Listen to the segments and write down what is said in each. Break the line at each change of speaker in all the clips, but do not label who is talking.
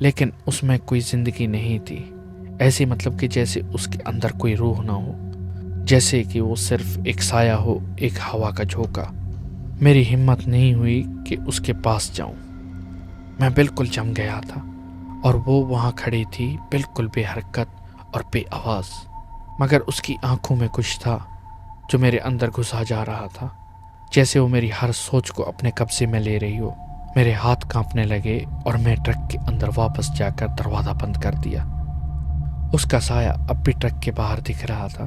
لیکن اس میں کوئی زندگی نہیں تھی، ایسے مطلب کہ جیسے اس کے اندر کوئی روح نہ ہو، جیسے کہ وہ صرف ایک سایہ ہو، ایک ہوا کا جھونکا۔ میری ہمت نہیں ہوئی کہ اس کے پاس جاؤں، میں بالکل جم گیا تھا، اور وہ وہاں کھڑی تھی بالکل بے حرکت اور بے آواز، مگر اس کی آنکھوں میں کچھ تھا جو میرے اندر گھسا جا رہا تھا، جیسے وہ میری ہر سوچ کو اپنے قبضے میں لے رہی ہو۔ میرے ہاتھ کانپنے لگے اور میں ٹرک کے اندر واپس جا کر دروازہ بند کر دیا۔ اس کا سایہ اب بھی ٹرک کے باہر دکھ رہا تھا۔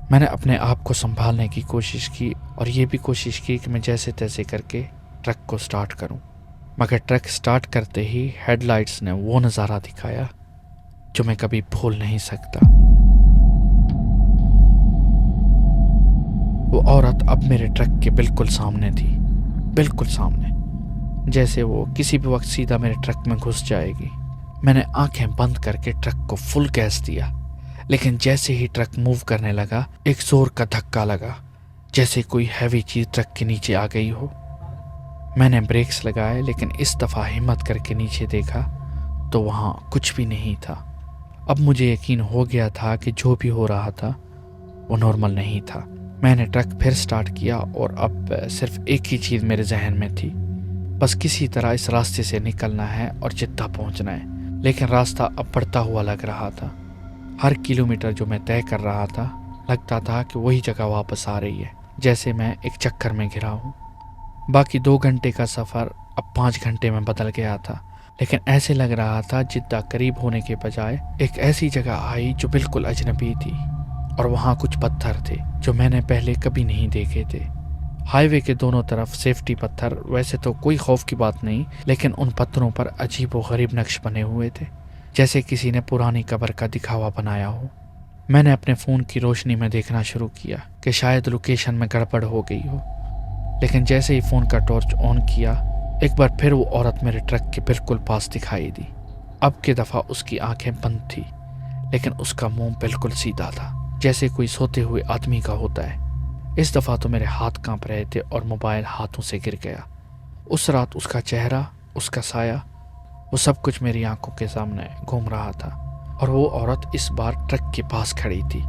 میں نے اپنے آپ کو سنبھالنے کی کوشش کی اور یہ بھی کوشش کی کہ میں جیسے تیسے کر کے ٹرک کو سٹارٹ کروں، مگر ٹرک سٹارٹ کرتے ہی ہیڈ لائٹس نے وہ نظارہ دکھایا جو میں کبھی بھول نہیں سکتا۔ وہ عورت اب میرے ٹرک کے بالکل سامنے تھی، بالکل سامنے، جیسے وہ کسی بھی وقت سیدھا میرے ٹرک میں گھس جائے گی۔ میں نے آنکھیں بند کر کے ٹرک کو فل گیس دیا، لیکن جیسے ہی ٹرک موو کرنے لگا ایک زور کا دھکا لگا، جیسے کوئی ہیوی چیز ٹرک کے نیچے آ گئی ہو۔ میں نے بریکس لگائے، لیکن اس دفعہ ہمت کر کے نیچے دیکھا تو وہاں کچھ بھی نہیں تھا۔ اب مجھے یقین ہو گیا تھا کہ جو بھی ہو رہا تھا وہ نارمل نہیں تھا۔ میں نے ٹرک پھر سٹارٹ کیا اور اب صرف ایک ہی چیز میرے ذہن میں تھی، بس کسی طرح اس راستے سے نکلنا ہے اور جدہ پہنچنا ہے۔ لیکن راستہ اب بڑھتا ہوا لگ رہا تھا، ہر کلومیٹر جو میں طے کر رہا تھا لگتا تھا کہ وہی جگہ واپس آ رہی ہے، جیسے میں ایک چکر میں گھرا ہوں۔ باقی 2 گھنٹے کا سفر اب 5 گھنٹے میں بدل گیا تھا، لیکن ایسے لگ رہا تھا جدہ قریب ہونے کے بجائے ایک ایسی جگہ آئی جو بالکل اجنبی تھی، اور وہاں کچھ پتھر تھے جو میں نے پہلے کبھی نہیں دیکھے تھے۔ ہائی وے کے دونوں طرف سیفٹی پتھر، ویسے تو کوئی خوف کی بات نہیں، لیکن ان پتھروں پر عجیب و غریب نقش بنے ہوئے تھے، جیسے کسی نے پرانی قبر کا دکھاوا بنایا ہو۔ میں نے اپنے فون کی روشنی میں دیکھنا شروع کیا کہ شاید لوکیشن میں گڑبڑ ہو گئی ہو، لیکن جیسے ہی فون کا ٹارچ آن کیا ایک بار پھر وہ عورت میرے ٹرک کے بالکل پاس دکھائی دی۔ اب کی دفعہ اس کی آنکھیں بند تھی، لیکن اس کا منہ بالکل سیدھا تھا، جیسے کوئی سوتے ہوئے آدمی کا ہوتا ہے۔ اس دفعہ تو میرے ہاتھ کانپ رہے تھے اور موبائل ہاتھوں سے گر گیا۔ اس رات اس کا چہرہ، اس کا سایہ، وہ سب کچھ میری آنکھوں کے سامنے گھوم رہا تھا، اور وہ عورت اس بار ٹرک کے پاس کھڑی تھی،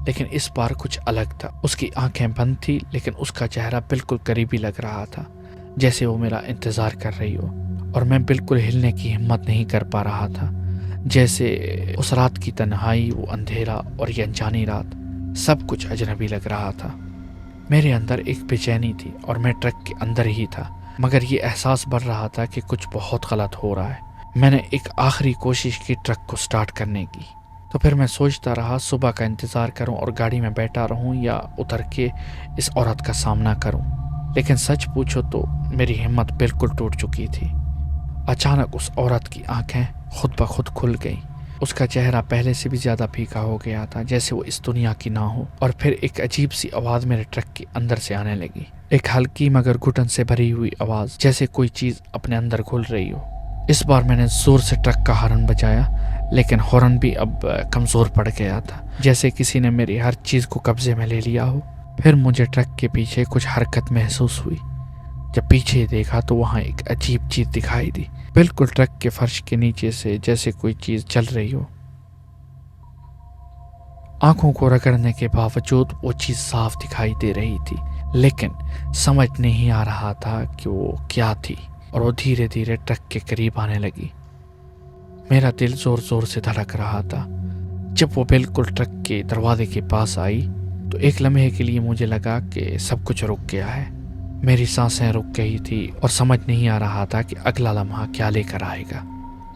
لیکن اس بار کچھ الگ تھا۔ اس کی آنکھیں بند تھی، لیکن اس کا چہرہ بالکل قریبی لگ رہا تھا، جیسے وہ میرا انتظار کر رہی ہو، اور میں بالکل ہلنے کی ہمت نہیں کر پا رہا تھا، جیسے اس رات کی تنہائی، وہ اندھیرا اور یہ انجانی رات سب کچھ اجنبی لگ رہا تھا۔ میرے اندر ایک بے چینی تھی اور میں ٹرک کے اندر ہی تھا، مگر یہ احساس بڑھ رہا تھا کہ کچھ بہت غلط ہو رہا ہے۔ میں نے ایک آخری کوشش کی ٹرک کو سٹارٹ کرنے کی، تو پھر میں سوچتا رہا صبح کا انتظار کروں اور گاڑی میں بیٹھا رہوں یا اتر کے اس عورت کا سامنا کروں، لیکن سچ پوچھو تو میری ہمت بالکل ٹوٹ چکی تھی۔ اچانک اس عورت کی آنکھیں خود بخود کھل گئیں، اس کا چہرہ پہلے سے بھی زیادہ پھیکا ہو گیا تھا، جیسے وہ اس دنیا کی نہ ہو، اور پھر ایک عجیب سی آواز میرے ٹرک کے اندر سے آنے لگی، ایک ہلکی مگر گھٹن سے بھری ہوئی آواز، جیسے کوئی چیز اپنے اندر گھل رہی ہو۔ اس بار میں نے زور سے ٹرک کا ہارن بجایا، لیکن ہارن بھی اب کمزور پڑ گیا تھا، جیسے کسی نے میری ہر چیز کو قبضے میں لے لیا ہو۔ پھر مجھے ٹرک کے پیچھے کچھ حرکت محسوس ہوئی۔ جب پیچھے دیکھا تو وہاں ایک عجیب چیز دکھائی دی، بالکل ٹرک کے فرش کے نیچے سے، جیسے کوئی چیز چل رہی ہو۔ آنکھوں کو رگڑنے کے باوجود وہ چیز صاف دکھائی دے رہی تھی، لیکن سمجھ نہیں آ رہا تھا کہ وہ کیا تھی، اور وہ دھیرے دھیرے ٹرک کے قریب آنے لگی۔ میرا دل زور زور سے دھڑک رہا تھا۔ جب وہ بالکل ٹرک کے دروازے کے پاس آئی تو ایک لمحے کے لیے مجھے لگا کہ سب کچھ رک گیا ہے۔ میری سانسیں رک گئی تھی اور سمجھ نہیں آ رہا تھا کہ اگلا لمحہ کیا لے کر آئے گا۔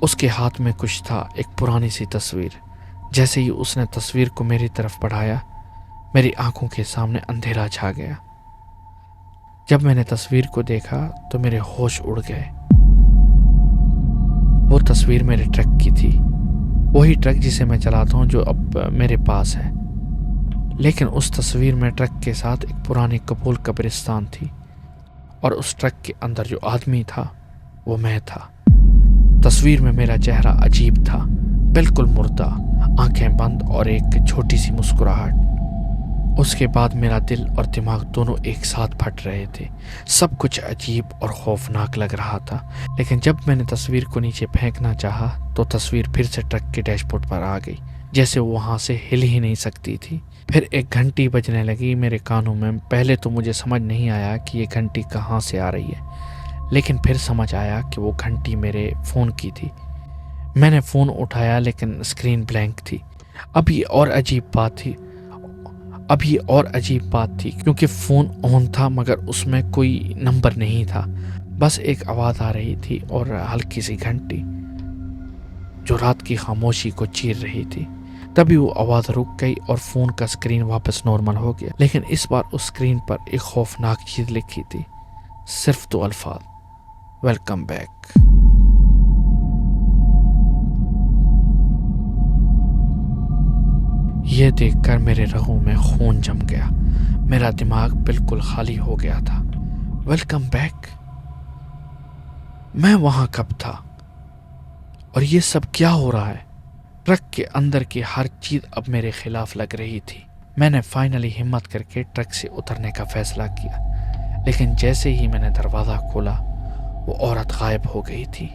اس کے ہاتھ میں کچھ تھا، ایک پرانی سی تصویر۔ جیسے ہی اس نے تصویر کو میری طرف بڑھایا، میری آنکھوں کے سامنے اندھیرا چھا گیا۔ جب میں نے تصویر کو دیکھا تو میرے ہوش اڑ گئے۔ وہ تصویر میرے ٹرک کی تھی، وہی ٹرک جسے میں چلاتا ہوں جو اب میرے پاس ہے، لیکن اس تصویر میں ٹرک کے ساتھ ایک پرانی قبول قبرستان تھی، اور اس ٹرک کے اندر جو آدمی تھا وہ میں تھا۔ تصویر میں میرا چہرہ عجیب تھا، بالکل مردہ، آنکھیں بند اور ایک چھوٹی سی مسکراہٹ۔ اس کے بعد میرا دل اور دماغ دونوں ایک ساتھ پھٹ رہے تھے۔ سب کچھ عجیب اور خوفناک لگ رہا تھا، لیکن جب میں نے تصویر کو نیچے پھینکنا چاہا تو تصویر پھر سے ٹرک کے ڈیش بورڈ پر آ گئی، جیسے وہ وہاں سے ہل ہی نہیں سکتی تھی۔ پھر ایک گھنٹی بجنے لگی میرے کانوں میں۔ پہلے تو مجھے سمجھ نہیں آیا کہ یہ گھنٹی کہاں سے آ رہی ہے، لیکن پھر سمجھ آیا کہ وہ گھنٹی میرے فون کی تھی۔ میں نے فون اٹھایا لیکن اسکرین بلینک تھی۔ اب یہ اور عجیب بات تھی کیونکہ فون آن تھا مگر اس میں کوئی نمبر نہیں تھا، بس ایک آواز آ رہی تھی اور ہلکی سی گھنٹی جو رات کی خاموشی کو چیر رہی تھی۔ تبھی وہ آواز رک گئی اور فون کا اسکرین واپس نارمل ہو گیا، لیکن اس بار اس اسکرین پر ایک خوفناک چیز لکھی تھی، صرف 2 الفاظ: ویلکم بیک۔ یہ دیکھ کر میرے رگوں میں خون جم گیا، میرا دماغ بالکل خالی ہو گیا تھا۔ Welcome back? میں وہاں کب تھا اور یہ سب کیا ہو رہا ہے؟ ٹرک کے اندر کی ہر چیز اب میرے خلاف لگ رہی تھی۔ میں نے فائنلی ہمت کر کے ٹرک سے اترنے کا فیصلہ کیا، لیکن جیسے ہی میں نے دروازہ کھولا وہ عورت غائب ہو گئی تھی۔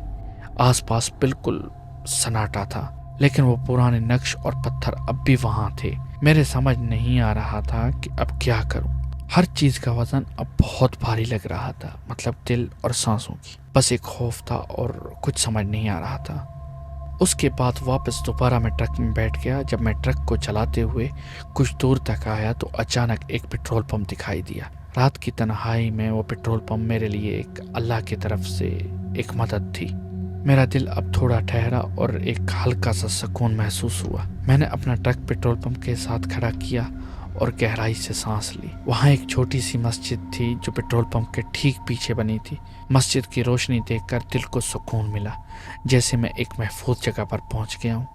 آس پاس بالکل سناٹا تھا، لیکن وہ پرانے نقش اور پتھر اب بھی وہاں تھے۔ میرے سمجھ نہیں آ رہا تھا کہ اب کیا کروں۔ ہر چیز کا وزن اب بہت بھاری لگ رہا تھا، مطلب دل اور سانسوں کی۔ بس ایک خوف تھا اور کچھ سمجھ نہیں آ رہا تھا۔ اس کے بعد واپس دوبارہ میں ٹرک میں بیٹھ گیا۔ جب میں ٹرک کو چلاتے ہوئے کچھ دور تک آیا تو اچانک ایک پیٹرول پمپ دکھائی دیا۔ رات کی تنہائی میں وہ پیٹرول پمپ میرے لیے ایک اللہ کی طرف سے ایک مدد تھی۔ میرا دل اب تھوڑا ٹھہرا اور ایک ہلکا سا سکون محسوس ہوا۔ میں نے اپنا ٹرک پیٹرول پمپ کے ساتھ کھڑا کیا اور گہرائی سے سانس لی۔ وہاں ایک چھوٹی سی مسجد تھی جو پیٹرول پمپ کے ٹھیک پیچھے بنی تھی۔ مسجد کی روشنی دیکھ کر دل کو سکون ملا، جیسے میں ایک محفوظ جگہ پر پہنچ گیا ہوں۔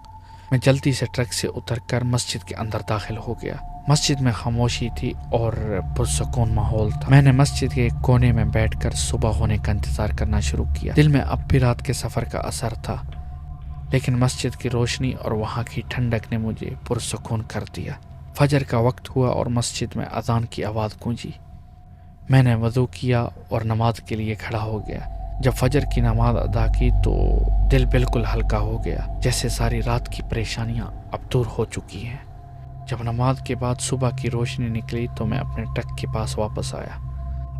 میں جلدی سے ٹرک سے اتر کر مسجد کے اندر داخل ہو گیا۔ مسجد میں خاموشی تھی اور پرسکون ماحول تھا۔ میں نے مسجد کے ایک کونے میں بیٹھ کر صبح ہونے کا انتظار کرنا شروع کیا۔ دل میں اب بھی رات کے سفر کا اثر تھا، لیکن مسجد کی روشنی اور وہاں کی ٹھنڈک نے مجھے پرسکون کر دیا۔ فجر کا وقت ہوا اور مسجد میں اذان کی آواز گونجی۔ میں نے وضو کیا اور نماز کے لیے کھڑا ہو گیا۔ جب فجر کی نماز ادا کی تو دل بالکل ہلکا ہو گیا، جیسے ساری رات کی پریشانیاں اب دور ہو چکی ہیں۔ جب نماز کے بعد صبح کی روشنی نکلی تو میں اپنے ٹرک کے پاس واپس آیا۔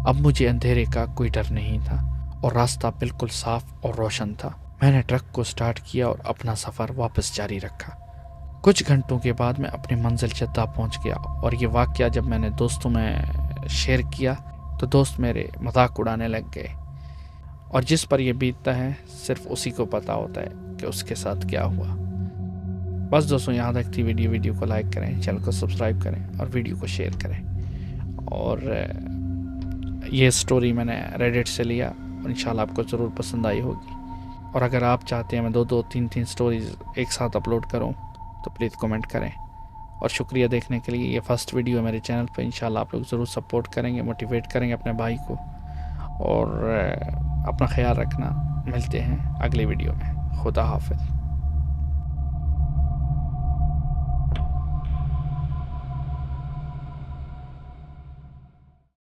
اب مجھے اندھیرے کا کوئی ڈر نہیں تھا اور راستہ بالکل صاف اور روشن تھا۔ میں نے ٹرک کو سٹارٹ کیا اور اپنا سفر واپس جاری رکھا۔ کچھ گھنٹوں کے بعد میں اپنی منزل جدہ پہنچ گیا، اور یہ واقعہ جب میں نے دوستوں میں شیئر کیا تو دوست میرے مذاق اڑانے لگ گئے، اور جس پر یہ بیتتا ہے صرف اسی کو پتہ ہوتا ہے کہ اس کے ساتھ کیا ہوا۔ بس دوستوں، یہاں تک تھی ویڈیو کو لائک کریں، چینل کو سبسکرائب کریں اور ویڈیو کو شیئر کریں۔ اور یہ سٹوری میں نے ریڈٹ سے لیا اور انشاءاللہ آپ کو ضرور پسند آئی ہوگی۔ اور اگر آپ چاہتے ہیں میں 2-3 سٹوریز ایک ساتھ اپلوڈ کروں تو پلیز کمنٹ کریں۔ اور شکریہ دیکھنے کے لیے۔ یہ فرسٹ ویڈیو ہے میرے چینل پہ، انشاءاللہ آپ لوگ ضرور سپورٹ کریں گے، موٹیویٹ کریں گے اپنے بھائی کو، اور اپنا خیال رکھنا۔ ملتے ہیں اگلی ویڈیو میں۔ خدا حافظ۔